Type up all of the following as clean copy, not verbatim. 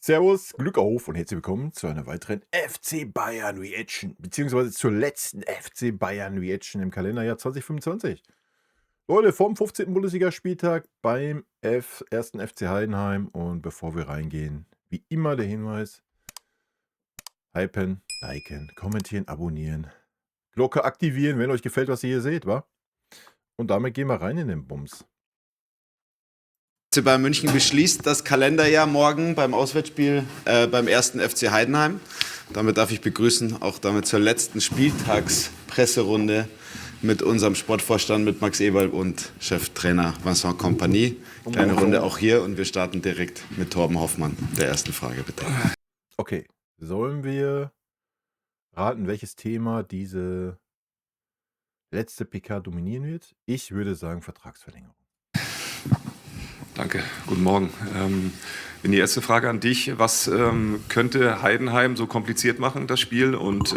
Servus, Glück auf und herzlich willkommen zu einer weiteren FC Bayern Reaction, beziehungsweise zur letzten FC Bayern Reaction im Kalenderjahr 2025. Leute, vom 15. Bundesligaspieltag beim ersten FC Heidenheim. Und bevor wir reingehen, wie immer der Hinweis: hypen, liken, kommentieren, abonnieren, Glocke aktivieren, wenn euch gefällt, was ihr hier seht, wa? Und damit gehen wir rein in den Bums. FC Bayern München beschließt das Kalenderjahr morgen beim Auswärtsspiel beim ersten FC Heidenheim. Damit darf ich begrüßen, auch damit zur letzten Spieltagspresserunde mit unserem Sportvorstand, mit Max Eberl und Cheftrainer Vincent Kompany. Kleine Runde auch hier und wir starten direkt mit Torben Hoffmann. Der ersten Frage, bitte. Okay, sollen wir raten, welches Thema diese letzte PK dominieren wird? Ich würde sagen Vertragsverlängerung. Danke, guten Morgen. Die erste Frage an dich: Was könnte Heidenheim so kompliziert machen, das Spiel? Und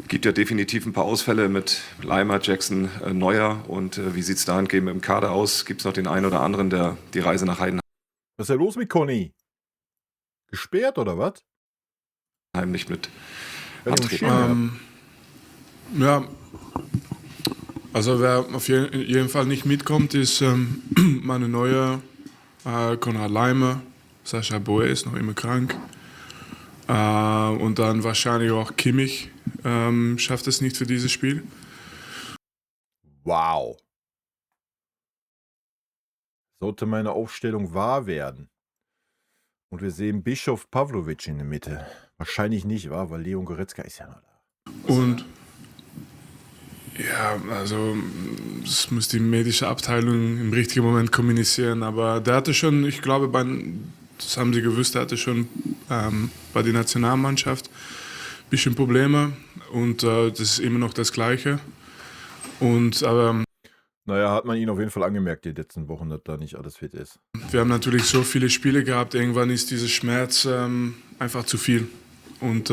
gibt ja definitiv ein paar Ausfälle mit Leimer, Jackson, Neuer. Und wie sieht es dahingehend im Kader aus? Gibt es noch den einen oder anderen, der die Reise nach Heidenheim Was ist denn los mit Conny? Gesperrt oder was? nicht mit Wenn ihr antreten? einen Ja, also wer auf jeden Fall nicht mitkommt, ist meine neue Konrad Leimer. Sascha Boe ist noch immer krank. Und dann wahrscheinlich auch Kimmich schafft es nicht für dieses Spiel. Wow. Sollte meine Aufstellung wahr werden und wir sehen Bischof Pavlovic in der Mitte. Wahrscheinlich nicht, wahr? Weil Leon Goretzka ist ja noch da. Und ja, also das muss die medische Abteilung im richtigen Moment kommunizieren. Aber der hatte schon, ich glaube, das haben sie gewusst, der hatte schon bei der Nationalmannschaft ein bisschen Probleme. Und das ist immer noch das Gleiche. Aber Naja, hat man ihn auf jeden Fall angemerkt, die letzten Wochen, dass da nicht alles fit ist. wir haben natürlich so viele Spiele gehabt, irgendwann ist dieser Schmerz einfach zu viel. Und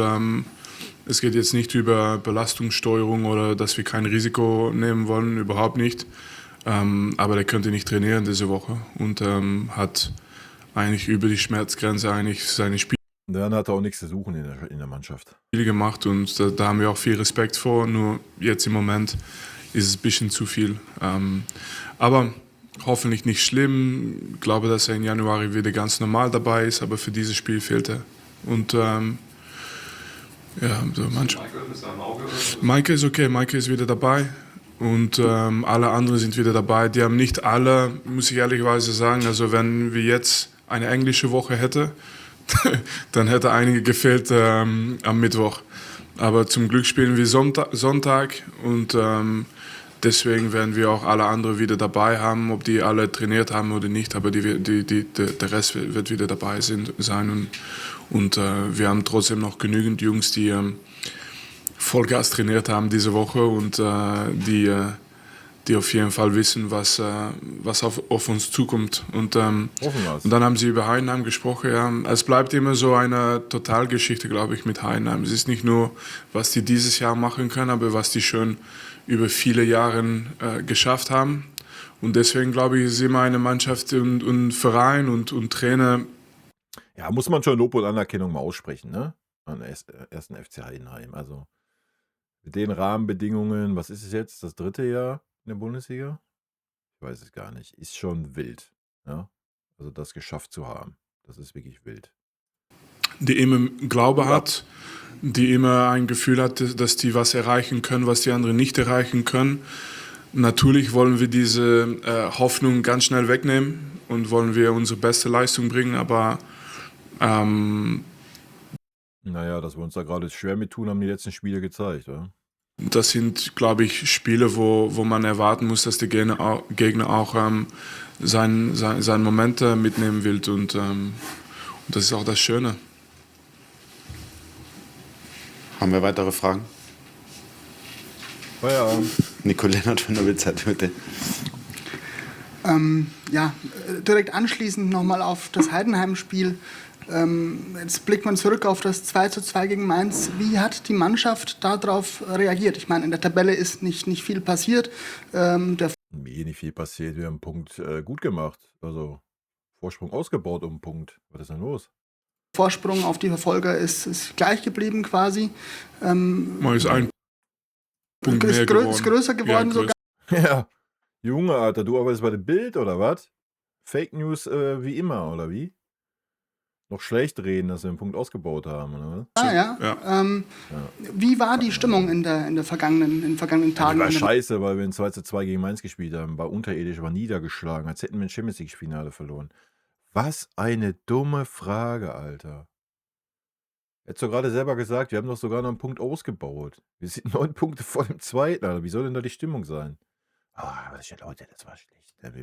es geht jetzt nicht über Belastungssteuerung oder dass wir kein Risiko nehmen wollen, überhaupt nicht. Aber der könnte nicht trainieren diese Woche und hat eigentlich über die Schmerzgrenze eigentlich seine Spiele Dann hat er auch nichts zu suchen in der Mannschaft. gemacht und da haben wir auch viel Respekt vor. Nur jetzt im Moment ist es ein bisschen zu viel. Aber hoffentlich nicht schlimm. Ich glaube, dass er im Januar wieder ganz normal dabei ist, aber für dieses Spiel fehlt er. Und ja, so manchmal. Maike ist okay, Maike ist wieder dabei und alle anderen sind wieder dabei. Die haben nicht alle, muss ich ehrlicherweise sagen, also wenn wir jetzt eine englische Woche hätten, dann hätte einige gefehlt am Mittwoch. Aber zum Glück spielen wir Sonntag und deswegen werden wir auch alle anderen wieder dabei haben, ob die alle trainiert haben oder nicht, aber der Rest wird wieder dabei sein. Und wir haben trotzdem noch genügend Jungs, die Vollgas trainiert haben diese Woche und die auf jeden Fall wissen, was auf uns zukommt. Und dann haben sie über Heidenheim gesprochen. Ja. Es bleibt immer so eine Totalgeschichte, glaube ich, mit Heidenheim. Es ist nicht nur, was die dieses Jahr machen können, aber was die schon über viele Jahre geschafft haben. Und deswegen, glaube ich, ist immer eine Mannschaft und Verein und Trainer. Ja, muss man schon Lob und Anerkennung mal aussprechen, ne? An den ersten FC Heidenheim. Also mit den Rahmenbedingungen, was ist es jetzt? Das 3. Jahr in der Bundesliga? Ich weiß es gar nicht. Ist schon wild. Ja? Also das geschafft zu haben. Das ist wirklich wild. Die immer Glaube hat, die immer ein Gefühl hat, dass die was erreichen können, was die anderen nicht erreichen können. Natürlich wollen wir diese Hoffnung ganz schnell wegnehmen und wollen wir unsere beste Leistung bringen, aber naja, dass wir uns da gerade schwer mit tun, haben die letzten Spiele gezeigt, oder? das sind, glaube ich, Spiele, wo man erwarten muss, dass der Gegner auch seine Momente mitnehmen will und das ist auch das Schöne. Haben wir weitere Fragen? Feierabend. Nico Lennart von der Bildzeitung, bitte. Ja, direkt anschließend nochmal auf das Heidenheim-Spiel. Jetzt blickt man zurück auf das 2:2 gegen Mainz. Wie hat die Mannschaft darauf reagiert? Ich meine, in der Tabelle ist nicht viel passiert. Nicht viel passiert. Wir haben einen Punkt gut gemacht. Also Vorsprung ausgebaut um einen Punkt. Was ist denn los? Vorsprung auf die Verfolger ist gleich geblieben quasi. Man ist ein Punkt mehr geworden. Ist größer geworden Ja, sogar. Ja. Junge, Alter, du arbeitest bei dem Bild oder was? Fake News wie immer, oder wie? Noch schlecht reden, dass wir einen Punkt ausgebaut haben, oder was? Ja. Wie war die Stimmung in den vergangenen Tagen? War scheiße, weil wir in 2:2 gegen Mainz gespielt haben. War unterirdisch, war niedergeschlagen, als hätten wir ein Champions League-Finale verloren. Was eine dumme Frage, Alter. Hättest du gerade selber gesagt, wir haben doch sogar noch einen Punkt ausgebaut. Wir sind 9 Punkte vor dem Zweiten, Alter. Wie soll denn da die Stimmung sein? Leute, das war schlecht. Wir haben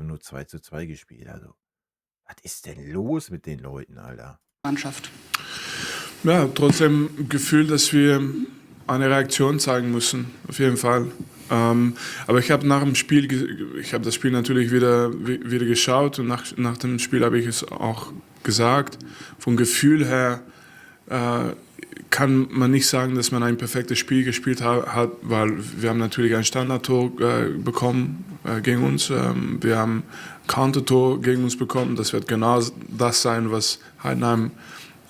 nur 2:2 gespielt, also. Was ist denn los mit den Leuten, Alter? Mannschaft. Ja, trotzdem Gefühl, dass wir eine Reaktion zeigen müssen, auf jeden Fall. Aber ich habe nach dem Spiel, ich habe das Spiel natürlich wieder geschaut und nach dem Spiel habe ich es auch gesagt. Vom Gefühl her kann man nicht sagen, dass man ein perfektes Spiel gespielt hat, weil wir haben natürlich ein Standardtor bekommen gegen uns. Wir haben Countertor gegen uns bekommen. Das wird genau das sein, was Heidenheim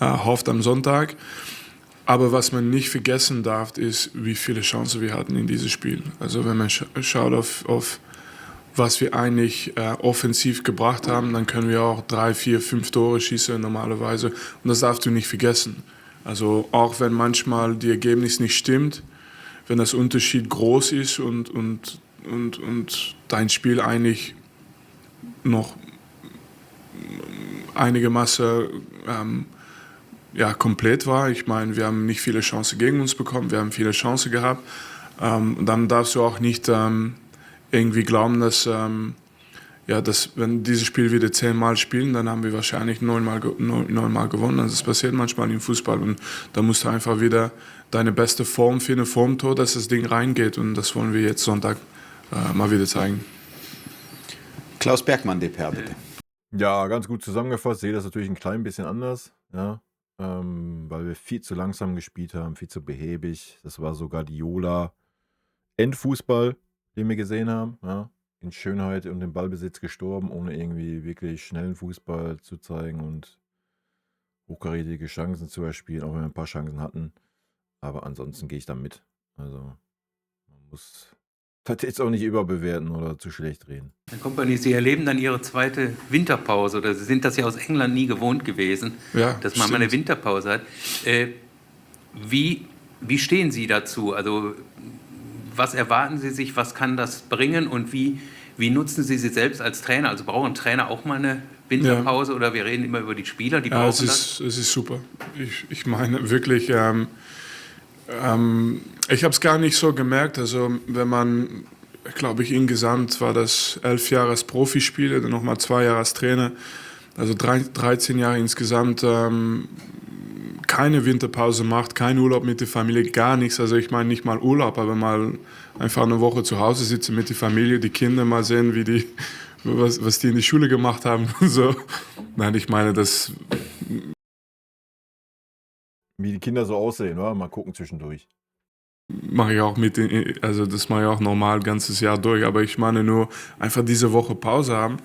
hofft am Sonntag. Aber was man nicht vergessen darf, ist, wie viele Chancen wir hatten in diesem Spiel. Also wenn man schaut auf was wir eigentlich offensiv gebracht haben, dann können wir auch 3, 4, 5 Tore schießen normalerweise. Und das darfst du nicht vergessen. Also auch wenn manchmal die Ergebnis nicht stimmt, wenn das Unterschied groß ist und dein Spiel eigentlich noch einigermaßen komplett war. Ich meine, wir haben nicht viele Chancen gegen uns bekommen, wir haben viele Chancen gehabt. Dann darfst du auch nicht irgendwie glauben, dass wenn dieses Spiel wieder 10-mal spielen, dann haben wir wahrscheinlich 9-mal gewonnen. Also das passiert manchmal im Fußball und da musst du einfach wieder deine beste Form finden vor dem Tor, dass das Ding reingeht und das wollen wir jetzt Sonntag mal wieder zeigen. Klaus Bergmann, DPR, bitte. Ja, ganz gut zusammengefasst. Sehe das natürlich ein klein bisschen anders, ja, weil wir viel zu langsam gespielt haben, viel zu behäbig. Das war sogar die Jola-Endfußball, den wir gesehen haben, ja. In Schönheit und im Ballbesitz gestorben, ohne irgendwie wirklich schnellen Fußball zu zeigen und hochkarätige Chancen zu erspielen, auch wenn wir ein paar Chancen hatten. Aber ansonsten gehe ich da mit. Also man muss das jetzt auch nicht überbewerten oder zu schlecht reden. Herr Kompanie, Sie erleben dann Ihre zweite Winterpause oder Sie sind das ja aus England nie gewohnt gewesen, dass man mal eine Winterpause hat. Wie stehen Sie dazu? Also was erwarten Sie sich, was kann das bringen und wie nutzen Sie sie selbst als Trainer? Also brauchen Trainer auch mal eine Winterpause oder wir reden immer über die Spieler, die brauchen das? Es ist super. Ich meine wirklich, ich habe es gar nicht so gemerkt. Also wenn man, glaube ich, insgesamt war das 11 Jahre als Profispieler, dann nochmal 2 Jahre als Trainer, also 13 Jahre insgesamt, keine Winterpause macht, kein Urlaub mit der Familie, gar nichts. Also ich meine nicht mal Urlaub, aber mal einfach eine Woche zu Hause sitzen mit der Familie, die Kinder mal sehen, was die in die Schule gemacht haben und so. Nein, ich meine, das... Wie die Kinder so aussehen, oder? Mal gucken zwischendurch. Mache ich auch das mache ich auch normal ganzes Jahr durch, aber ich meine nur einfach diese Woche Pause haben.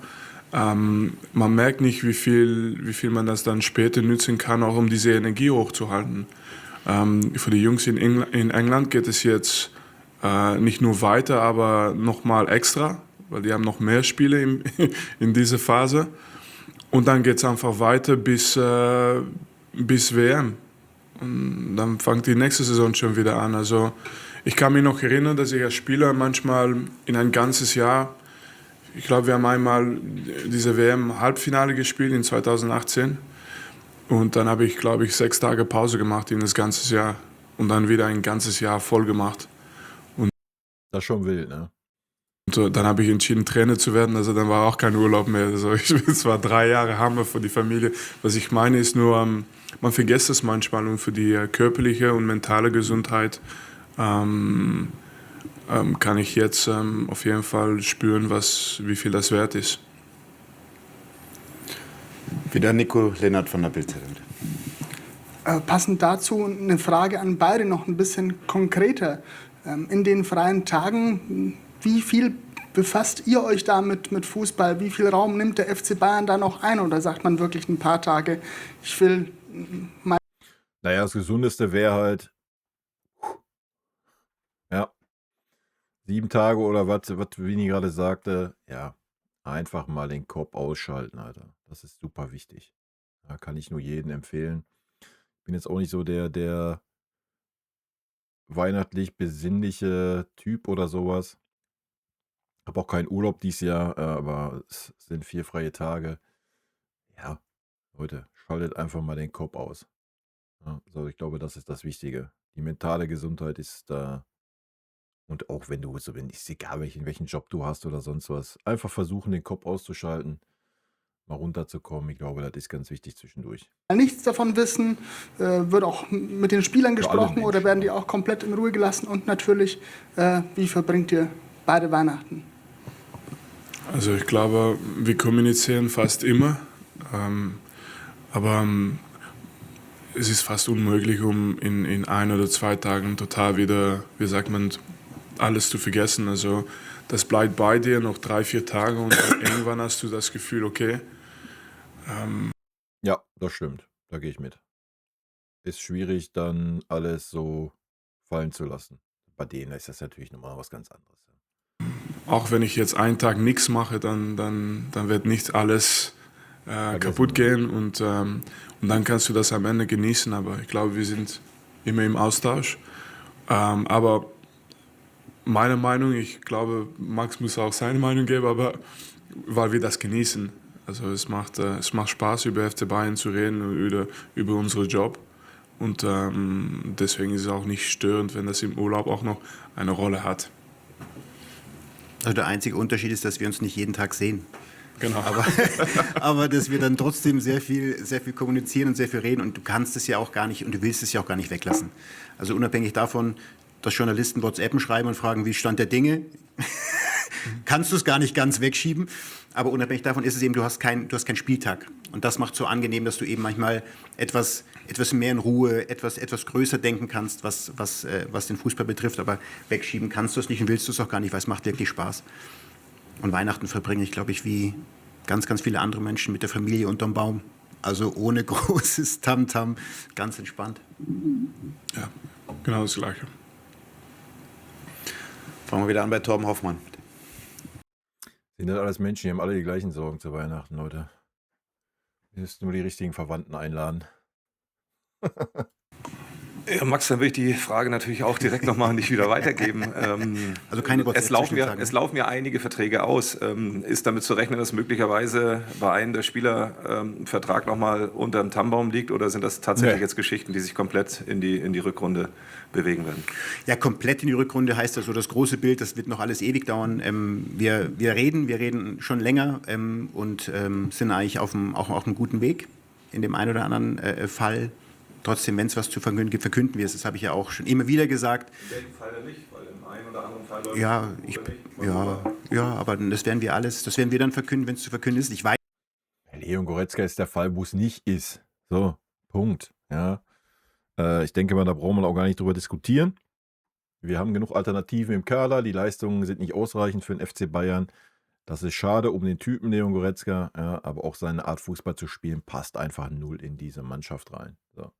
Man merkt nicht, wie viel man das dann später nutzen kann, auch um diese Energie hochzuhalten. Für die Jungs in England geht es jetzt nicht nur weiter, aber nochmal extra, weil die haben noch mehr Spiele in dieser Phase. Und dann geht es einfach weiter bis WM. Und dann fängt die nächste Saison schon wieder an. Also ich kann mich noch erinnern, dass ich als Spieler manchmal in ein ganzes Jahr, ich glaube, wir haben einmal diese WM-Halbfinale gespielt in 2018 und dann habe ich, glaube ich, 6 Tage Pause gemacht in das ganze Jahr und dann wieder ein ganzes Jahr voll gemacht. Und das ist schon wild, ne? Und dann habe ich entschieden, Trainer zu werden, also dann war auch kein Urlaub mehr. Also es war 3 Jahre Hammer für die Familie. Was ich meine ist nur, man vergisst es manchmal und für die körperliche und mentale Gesundheit kann ich jetzt auf jeden Fall spüren, wie viel das wert ist. Wieder Nico Lennart von der Bild-Zeitung. Passend dazu eine Frage an beide, noch ein bisschen konkreter. In den freien Tagen, wie viel befasst ihr euch damit mit Fußball? Wie viel Raum nimmt der FC Bayern da noch ein? Oder sagt man wirklich ein paar Tage, ich will mal... Naja, das Gesundeste wäre halt, ja, 7 Tage oder was Vini gerade sagte, ja, einfach mal den Kopf ausschalten, Alter. Das ist super wichtig. Da kann ich nur jedem empfehlen. Ich bin jetzt auch nicht so der weihnachtlich besinnliche Typ oder sowas. Habe auch keinen Urlaub dieses Jahr, aber es sind 4 freie Tage. Ja, Leute, schaltet einfach mal den Kopf aus. Ja, also ich glaube, das ist das Wichtige. Die mentale Gesundheit ist da. Und auch wenn du so, wenn ist egal, welchen Job du hast oder sonst was, einfach versuchen, den Kopf auszuschalten, mal runterzukommen. Ich glaube, das ist ganz wichtig zwischendurch. Nichts davon wissen, wird auch mit den Spielern gesprochen oder werden die auch komplett in Ruhe gelassen? Und natürlich, wie verbringt ihr beide Weihnachten? Also ich glaube, wir kommunizieren fast immer, aber es ist fast unmöglich, um in 1 oder 2 Tagen total wieder, wie sagt man, alles zu vergessen. Also das bleibt bei dir noch 3, 4 Tage und irgendwann hast du das Gefühl, okay. Ja, das stimmt. Da gehe ich mit. Ist schwierig, dann alles so fallen zu lassen. Bei denen ist das natürlich nochmal was ganz anderes. Auch wenn ich jetzt einen Tag nichts mache, dann wird nicht alles kaputt gehen und dann kannst du das am Ende genießen. Aber ich glaube, wir sind immer im Austausch. Aber meine Meinung, ich glaube, Max muss auch seine Meinung geben, aber weil wir das genießen. Also es macht Spaß, über FC Bayern zu reden und über unseren Job. Und deswegen ist es auch nicht störend, wenn das im Urlaub auch noch eine Rolle hat. Also der einzige Unterschied ist, dass wir uns nicht jeden Tag sehen. Genau. Aber dass wir dann trotzdem sehr viel kommunizieren und sehr viel reden. Und du kannst es ja auch gar nicht und du willst es ja auch gar nicht weglassen. Also unabhängig davon, dass Journalisten WhatsApp schreiben und fragen, wie Stand der Dinge, kannst du es gar nicht ganz wegschieben. Aber unabhängig davon ist es eben, du hast keinen Spieltag. Und das macht so angenehm, dass du eben manchmal etwas mehr in Ruhe, etwas größer denken kannst, was den Fußball betrifft. Aber wegschieben kannst du es nicht und willst du es auch gar nicht, weil es macht wirklich Spaß. Und Weihnachten verbringe ich, glaube ich, wie ganz, ganz viele andere Menschen mit der Familie unterm Baum. Also ohne großes Tamtam, ganz entspannt. Ja, genau das Gleiche. Fangen wir wieder an bei Torben Hoffmann. Sind das alles Menschen, die haben alle die gleichen Sorgen zu Weihnachten, Leute. Ihr müsst nur die richtigen Verwandten einladen. Ja, Max, dann will ich die Frage natürlich auch direkt nochmal an dich wieder weitergeben. Also keine es laufen ja einige Verträge aus. Ist damit zu rechnen, dass möglicherweise bei einem der Spieler Vertrag nochmal unter dem Tannenbaum liegt? Oder sind das tatsächlich jetzt Geschichten, die sich komplett in die Rückrunde bewegen werden? Ja, komplett in die Rückrunde heißt also das große Bild, das wird noch alles ewig dauern. Wir reden schon länger und sind eigentlich auf einem guten Weg in dem einen oder anderen Fall. Trotzdem, wenn es was zu verkünden gibt, verkünden wir es. Das habe ich ja auch schon immer wieder gesagt. In welchem Fall denn nicht? Weil im einen oder anderen Fall läuft aber das werden wir dann verkünden, wenn es zu verkünden ist. Ich weiß. Leon Goretzka ist der Fall, wo es nicht ist. So, Punkt. Ja. Ich denke mal, da brauchen wir auch gar nicht drüber diskutieren. Wir haben genug Alternativen im Kader. Die Leistungen sind nicht ausreichend für den FC Bayern. Das ist schade um den Typen Leon Goretzka, ja, aber auch seine Art Fußball zu spielen passt einfach null in diese Mannschaft rein. So.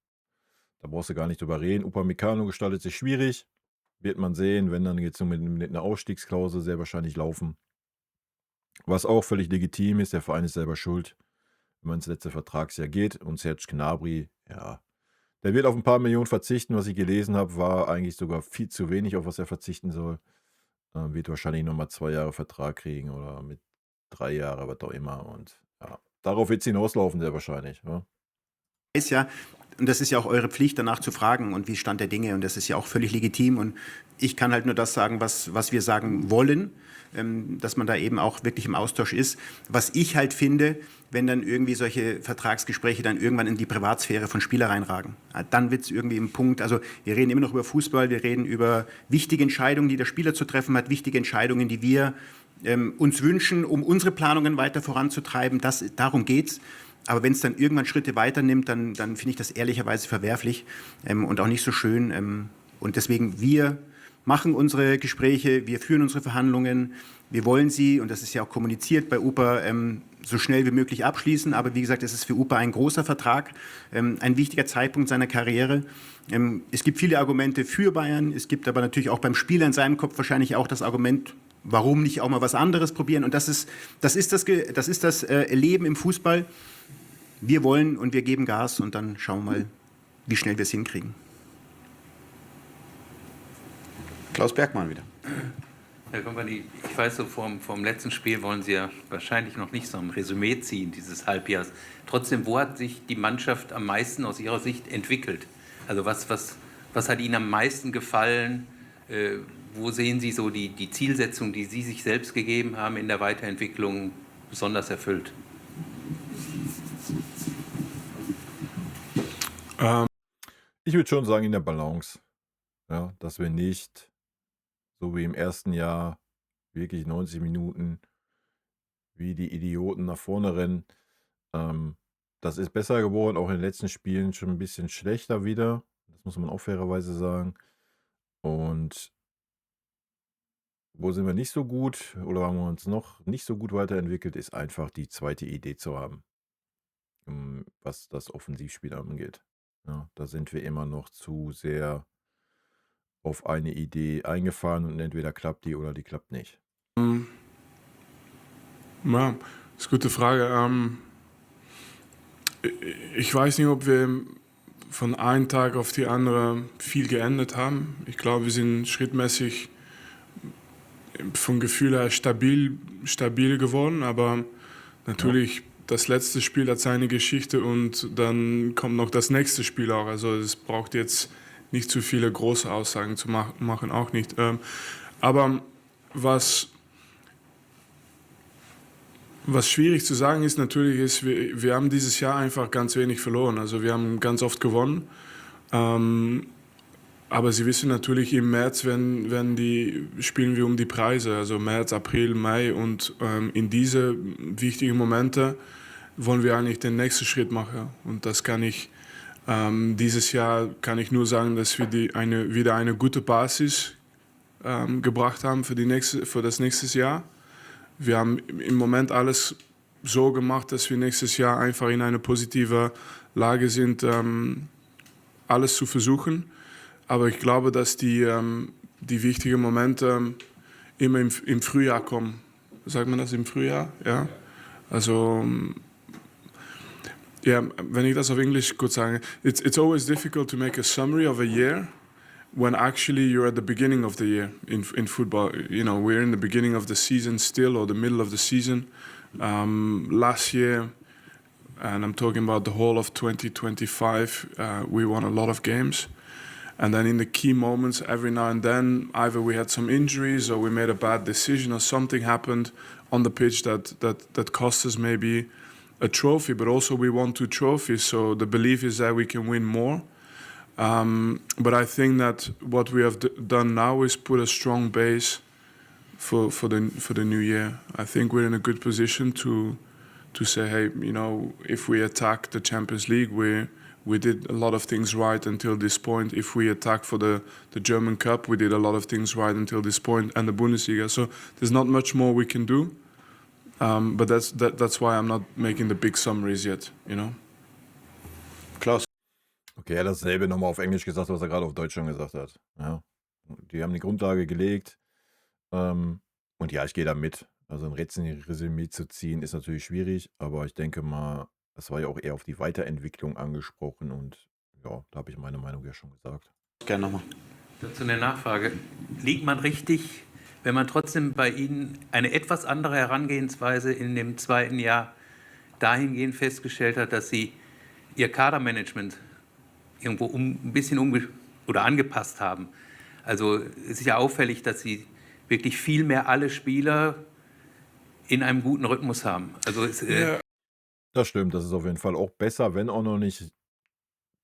Da brauchst du gar nicht drüber reden. Upamecano gestaltet sich schwierig. Wird man sehen, wenn dann jetzt so mit einer Ausstiegsklausel sehr wahrscheinlich laufen. Was auch völlig legitim ist, der Verein ist selber schuld, wenn man ins letzte Vertragsjahr geht. Und Serge Gnabry, ja, der wird auf ein paar Millionen verzichten. Was ich gelesen habe, war eigentlich sogar viel zu wenig, auf was er verzichten soll. Wird wahrscheinlich nochmal 2 Jahre Vertrag kriegen oder mit 3 Jahren, was auch immer. Und ja, darauf wird es hinauslaufen, sehr wahrscheinlich. Ja. Ist ja, und das ist ja auch eure Pflicht, danach zu fragen und wie Stand der Dinge. Und das ist ja auch völlig legitim. Und ich kann halt nur das sagen, was wir sagen wollen, dass man da eben auch wirklich im Austausch ist. Was ich halt finde, wenn dann irgendwie solche Vertragsgespräche dann irgendwann in die Privatsphäre von Spielern reinragen. Dann wird es irgendwie im Punkt, also wir reden immer noch über Fußball, wir reden über wichtige Entscheidungen, die der Spieler zu treffen hat, wichtige Entscheidungen, die wir uns wünschen, um unsere Planungen weiter voranzutreiben. Darum geht's. Aber wenn es dann irgendwann Schritte weiter nimmt, dann finde ich das ehrlicherweise verwerflich und auch nicht so schön. Und deswegen, wir machen unsere Gespräche, wir führen unsere Verhandlungen, wir wollen sie, und das ist ja auch kommuniziert bei UPA, so schnell wie möglich abschließen. Aber wie gesagt, es ist für UPA ein großer Vertrag, ein wichtiger Zeitpunkt seiner Karriere. Es gibt viele Argumente für Bayern, es gibt aber natürlich auch beim Spieler in seinem Kopf wahrscheinlich auch das Argument, warum nicht auch mal was anderes probieren. Und das ist das Leben im Fußball. Wir wollen und wir geben Gas und dann schauen wir mal, wie schnell wir es hinkriegen. Klaus Bergmann wieder. Herr Kompanie, ich weiß so, vom letzten Spiel wollen Sie ja wahrscheinlich noch nicht so ein Resümee ziehen, dieses Halbjahres. Trotzdem, wo hat sich die Mannschaft am meisten aus Ihrer Sicht entwickelt? Also was hat Ihnen am meisten gefallen? Wo sehen Sie so die Zielsetzung, die Sie sich selbst gegeben haben, in der Weiterentwicklung besonders erfüllt? Ich würde schon sagen, in der Balance. Ja, dass wir nicht so wie im ersten Jahr wirklich 90 Minuten wie die Idioten nach vorne rennen. Das ist besser geworden, auch in den letzten Spielen schon ein bisschen schlechter wieder. Das muss man auch fairerweise sagen. Und wo sind wir nicht so gut oder haben wir uns noch nicht so gut weiterentwickelt, ist einfach die zweite Idee zu haben, was das Offensivspiel angeht. Ja, da sind wir immer noch zu sehr auf eine Idee eingefahren und entweder klappt die oder die klappt nicht. Ja, das ist eine gute Frage. Ich weiß nicht, ob wir von einem Tag auf die andere viel geändert haben. Ich glaube, wir sind schrittmäßig vom Gefühl her stabil geworden, aber natürlich das letzte Spiel hat seine Geschichte und dann kommt noch das nächste Spiel auch. Also es braucht jetzt nicht zu viele große Aussagen zu machen, auch nicht. Aber was schwierig zu sagen ist, natürlich ist, wir haben dieses Jahr einfach ganz wenig verloren. Also wir haben ganz oft gewonnen. Aber Sie wissen natürlich, im März spielen wir um die Preise. Also März, April, Mai. Und in diese wichtigen Momente wollen wir eigentlich den nächsten Schritt machen. Und das kann ich dieses Jahr kann ich nur sagen, dass wir wieder eine gute Basis gebracht haben für das nächste Jahr. Wir haben im Moment alles so gemacht, dass wir nächstes Jahr einfach in einer positiven Lage sind, alles zu versuchen. Aber ich glaube, dass die wichtigen Momente immer im Frühjahr kommen. Sagt man das im Frühjahr? Ja. Also ja, wenn ich das auf Englisch kurz sage, it's always difficult to make a summary of a year when actually you're at the beginning of the year in football. You know, we're in the beginning of the season still, or the middle of the season. Last year, and I'm talking about the whole of 2025, we won a lot of games. And then in the key moments, every now and then, either we had some injuries or we made a bad decision or something happened on the pitch that cost us maybe a trophy, but also we won 2 trophies, so the belief is that we can win more. But I think that what we have done now is put a strong base for the new year. I think we're in a good position to say, hey, you know, if we attack the Champions League, we did a lot of things right until this point. If we attack for the German Cup, we did a lot of things right until this point, and the Bundesliga. So there's not much more we can do. But that's why I'm not making the big summaries yet, you know. Klaus. Okay, er hat dasselbe nochmal auf Englisch gesagt, was er gerade auf Deutsch schon gesagt hat. Ja. Die haben die Grundlage gelegt. Und ja, ich gehe da mit. Also ein Resümee zu ziehen ist natürlich schwierig, aber ich denke mal, das war ja auch eher auf die Weiterentwicklung angesprochen und ja, da habe ich meine Meinung ja schon gesagt. Gerne nochmal. Dazu eine Nachfrage. Liegt man richtig, wenn man trotzdem bei Ihnen eine etwas andere Herangehensweise in dem zweiten Jahr dahingehend festgestellt hat, dass Sie Ihr Kadermanagement irgendwo ein bisschen angepasst haben? Also es ist ja auffällig, dass Sie wirklich viel mehr alle Spieler in einem guten Rhythmus haben. Also Das stimmt, das ist auf jeden Fall auch besser, wenn auch noch nicht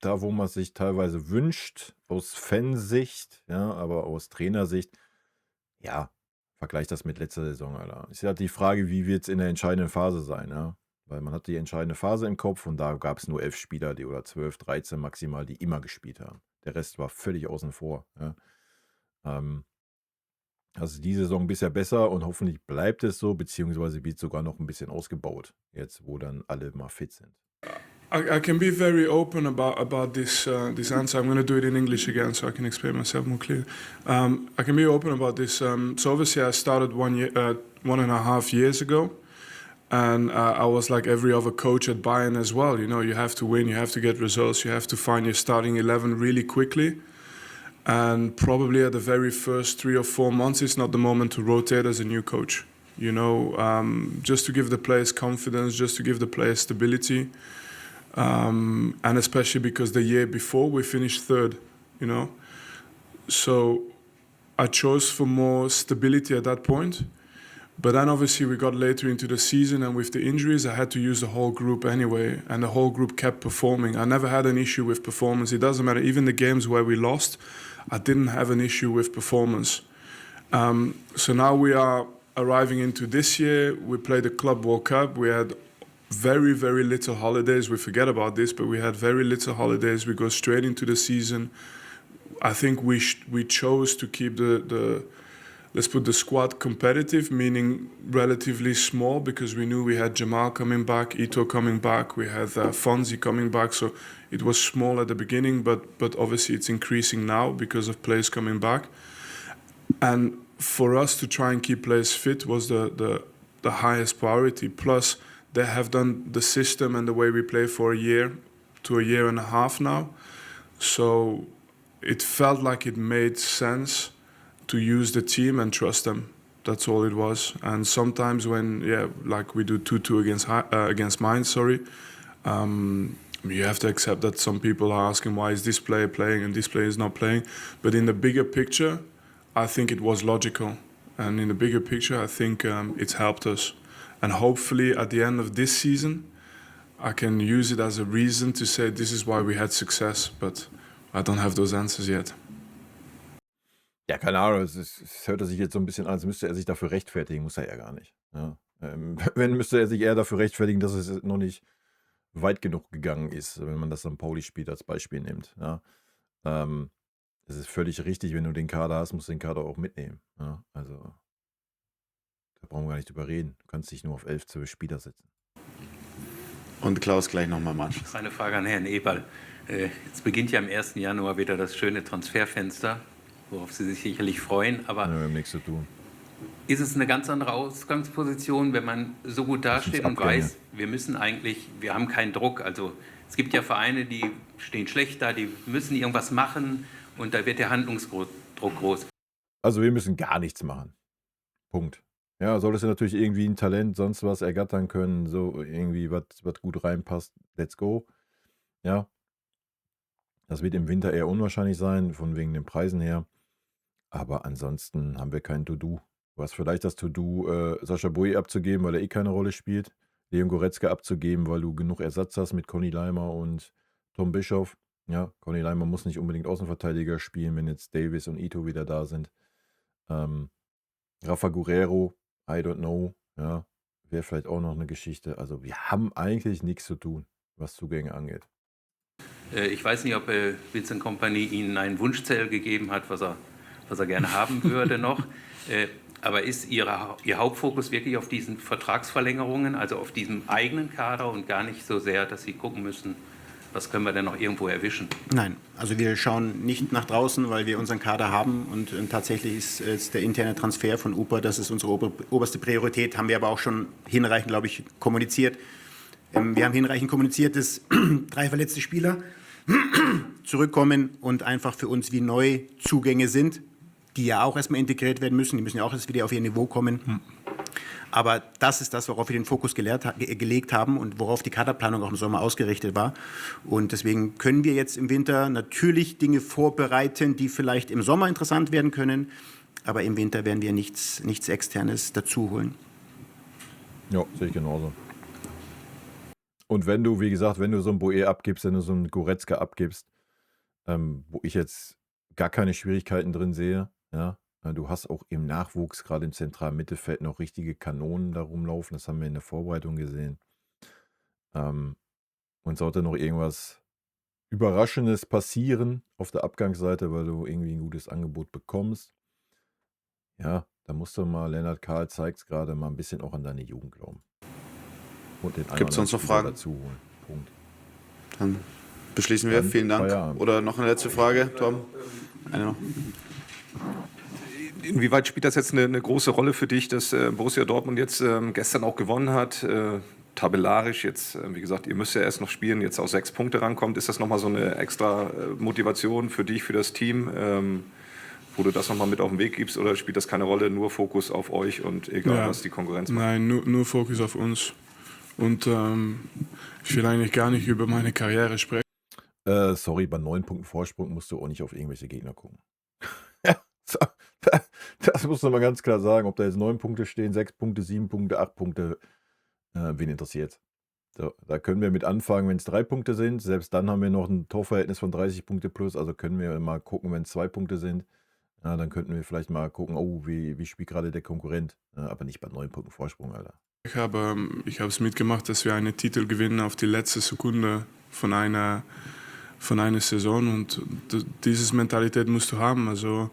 da, wo man sich teilweise wünscht, aus Fansicht, ja, aber aus Trainersicht, ja, vergleich das mit letzter Saison, Alter. Ist ja die Frage, wie wird es in der entscheidenden Phase sein, ja? Weil man hat die entscheidende Phase im Kopf und da gab es nur 11 Spieler, oder 12, 13 maximal, die immer gespielt haben. Der Rest war völlig außen vor, ja. Also die Saison bisher besser und hoffentlich bleibt es so, beziehungsweise wird sogar noch ein bisschen ausgebaut, jetzt wo dann alle mal fit sind. I can be very open about this this answer. I'm going to do it in English again so I can explain myself more clearly. I can be open about this. So obviously I started 1.5 years ago, and I was like every other coach at Bayern as well. You know, you have to win, you have to get results, you have to find your starting 11 really quickly. And probably at the very first 3 or 4 months, it's not the moment to rotate as a new coach. You know, just to give the players confidence, just to give the players stability. And especially because the year before we finished third, you know. So I chose for more stability at that point. But then obviously we got later into the season, and with the injuries, I had to use the whole group anyway, and the whole group kept performing. I never had an issue with performance. It doesn't matter. Even the games where we lost, I didn't have an issue with performance. So now we are arriving into this year. We played the Club World Cup. We had very, very little holidays. We forget about this, but we had very little holidays. We go straight into the season. I think we chose to keep the let's put the squad competitive, meaning relatively small, because we knew we had Jamal coming back, Ito coming back, we had Fonzie coming back, so it was small at the beginning, but obviously it's increasing now because of players coming back. And for us to try and keep players fit was the highest priority. Plus, they have done the system and the way we play for a year to a year and a half now. So it felt like it made sense to use the team and trust them. That's all it was. And sometimes when, like we do 2-2 against Mainz, you have to accept that some people are asking why is this player playing and this player is not playing. But in the bigger picture, I think it was logical. And in the bigger picture, I think it's helped us. And hopefully at the end of this season, I can use it as a reason to say this is why we had success. But I don't have those answers yet. Ja, keine Ahnung, es hört sich jetzt so ein bisschen an, als müsste er sich dafür rechtfertigen, muss er ja gar nicht. Ja. Wenn, müsste er sich eher dafür rechtfertigen, dass es noch nicht weit genug gegangen ist, wenn man das St. Pauli-Spiel als Beispiel nimmt. Ja. Es ist völlig richtig, wenn du den Kader hast, musst du den Kader auch mitnehmen. Ja. Also, da brauchen wir gar nicht drüber reden. Du kannst dich nur auf 11, 12 Spieler setzen. Und Klaus gleich nochmal im Anschluss. Eine Frage an Herrn Eberl. Jetzt beginnt ja am 1. Januar wieder das schöne Transferfenster, worauf Sie sich sicherlich freuen, aber wir haben nichts zu tun. Ist es eine ganz andere Ausgangsposition, wenn man so gut dasteht und weiß, wir haben keinen Druck. Also es gibt ja Vereine, die stehen schlecht da, die müssen irgendwas machen und da wird der Handlungsdruck groß. Also wir müssen gar nichts machen. Punkt. Ja, solltest du natürlich irgendwie ein Talent, sonst was ergattern können, so irgendwie was gut reinpasst, let's go. Ja. Das wird im Winter eher unwahrscheinlich sein, von wegen den Preisen her. Aber ansonsten haben wir kein To-Do. Du hast vielleicht das To-Do, Sascha Boey abzugeben, weil er eh keine Rolle spielt. Leon Goretzka abzugeben, weil du genug Ersatz hast mit Conny Leimer und Tom Bischoff. Ja, Conny Leimer muss nicht unbedingt Außenverteidiger spielen, wenn jetzt Davis und Ito wieder da sind. Rafa Guerrero, I don't know. Ja, wäre vielleicht auch noch eine Geschichte. Also wir haben eigentlich nichts zu tun, was Zugänge angeht. Ich weiß nicht, ob Vincent Kompany Ihnen einen Wunschzettel gegeben hat, was er gerne haben würde noch. Aber ist Ihr Hauptfokus wirklich auf diesen Vertragsverlängerungen, also auf diesem eigenen Kader und gar nicht so sehr, dass Sie gucken müssen, was können wir denn noch irgendwo erwischen? Nein, also wir schauen nicht nach draußen, weil wir unseren Kader haben und tatsächlich ist der interne Transfer von UPA, das ist unsere oberste Priorität, haben wir aber auch schon hinreichend, glaube ich, kommuniziert. Wir haben hinreichend kommuniziert, dass 3 verletzte Spieler zurückkommen und einfach für uns wie Neuzugänge sind, die ja auch erstmal integriert werden müssen. Die müssen ja auch erst wieder auf ihr Niveau kommen. Aber das ist das, worauf wir den Fokus gelegt haben und worauf die Kaderplanung auch im Sommer ausgerichtet war. Und deswegen können wir jetzt im Winter natürlich Dinge vorbereiten, die vielleicht im Sommer interessant werden können. Aber im Winter werden wir nichts Externes dazu holen. Ja, sehe ich genauso. Und wenn du, wie gesagt, wenn du so einen Boe abgibst, wenn du so einen Goretzka abgibst, wo ich jetzt gar keine Schwierigkeiten drin sehe, ja, du hast auch im Nachwuchs, gerade im zentralen Mittelfeld, noch richtige Kanonen da rumlaufen. Das haben wir in der Vorbereitung gesehen. Und sollte noch irgendwas Überraschendes passieren auf der Abgangsseite, weil du irgendwie ein gutes Angebot bekommst, Ja, da musst du mal, Lennart Karl zeigt es gerade, mal ein bisschen auch an deine Jugend glauben. Und den Gibt es sonst noch Fragen? dazu holen. Punkt. Dann beschließen wir. Dann Vielen Dank. Feierabend. Oder noch eine letzte Frage, Tom? Eine noch. Inwieweit spielt das jetzt eine große Rolle für dich, dass Borussia Dortmund jetzt gestern auch gewonnen hat? Tabellarisch jetzt, wie gesagt, ihr müsst ja erst noch spielen, jetzt auf 6 Punkte rankommt. Ist das nochmal so eine extra Motivation für dich, für das Team, wo du das nochmal mit auf den Weg gibst? Oder spielt das keine Rolle, nur Fokus auf euch und egal, was die Konkurrenz macht? Nein, nur Fokus auf uns. Und ich will eigentlich gar nicht über meine Karriere sprechen. Sorry, bei 9 Punkten Vorsprung musst du auch nicht auf irgendwelche Gegner gucken. Das musst du mal ganz klar sagen, ob da jetzt 9 Punkte stehen, 6 Punkte, 7 Punkte, 8 Punkte, wen interessiert. So, da können wir mit anfangen, wenn es 3 Punkte sind. Selbst dann haben wir noch ein Torverhältnis von 30 Punkte plus, also können wir mal gucken, wenn es 2 Punkte sind. Ja, dann könnten wir vielleicht mal gucken, oh, wie spielt gerade der Konkurrent. Ja, aber nicht bei 9 Punkten Vorsprung, Alter. Ich habe es mitgemacht, dass wir einen Titel gewinnen auf die letzte Sekunde von einer Saison. Und diese Mentalität musst du haben. Also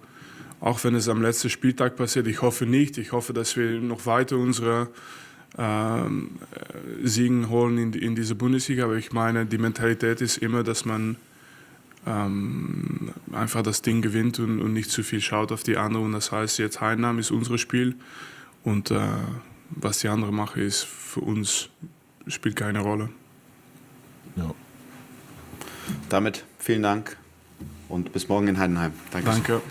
auch wenn es am letzten Spieltag passiert, ich hoffe nicht. Ich hoffe, dass wir noch weiter unsere Siegen holen in diese Bundesliga. Aber ich meine, die Mentalität ist immer, dass man einfach das Ding gewinnt und nicht zu viel schaut auf die anderen. Und das heißt, jetzt Heidenheim ist unser Spiel und was die anderen machen, ist für uns, spielt keine Rolle. Ja. Damit vielen Dank und bis morgen in Heidenheim. Danke.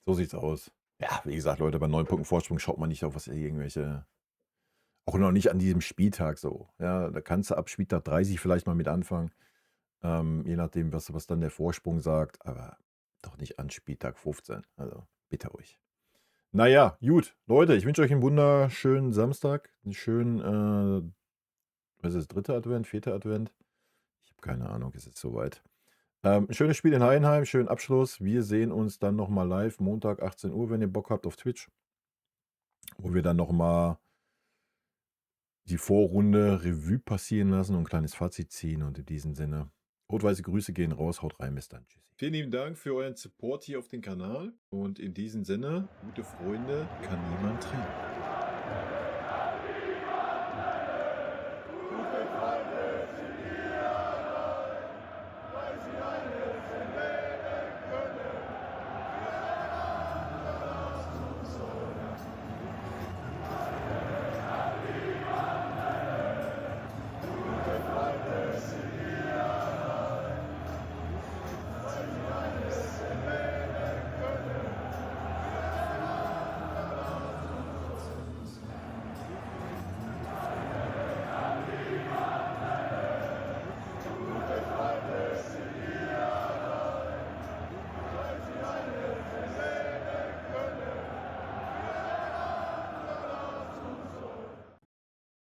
So sieht's aus. Ja, wie gesagt, Leute, bei 9 Punkten Vorsprung schaut man nicht auf was irgendwelche, auch noch nicht an diesem Spieltag so. Ja, da kannst du ab Spieltag 30 vielleicht mal mit anfangen. Je nachdem, was dann der Vorsprung sagt, aber doch nicht an Spieltag 15. Also bitte euch. Naja, gut. Leute, ich wünsche euch einen wunderschönen Samstag. Einen schönen, was ist das, 3. Advent, 4. Advent? Ich habe keine Ahnung, es ist soweit. Ein schönes Spiel in Heidenheim, schönen Abschluss. Wir sehen uns dann nochmal live, Montag 18 Uhr, wenn ihr Bock habt, auf Twitch. Wo wir dann nochmal die Vorrunde Revue passieren lassen und ein kleines Fazit ziehen. Und in diesem Sinne, rot-weiße Grüße gehen raus, haut rein, bis dann. Tschüssi. Vielen lieben Dank für euren Support hier auf dem Kanal. Und in diesem Sinne, gute Freunde kann niemand trennen.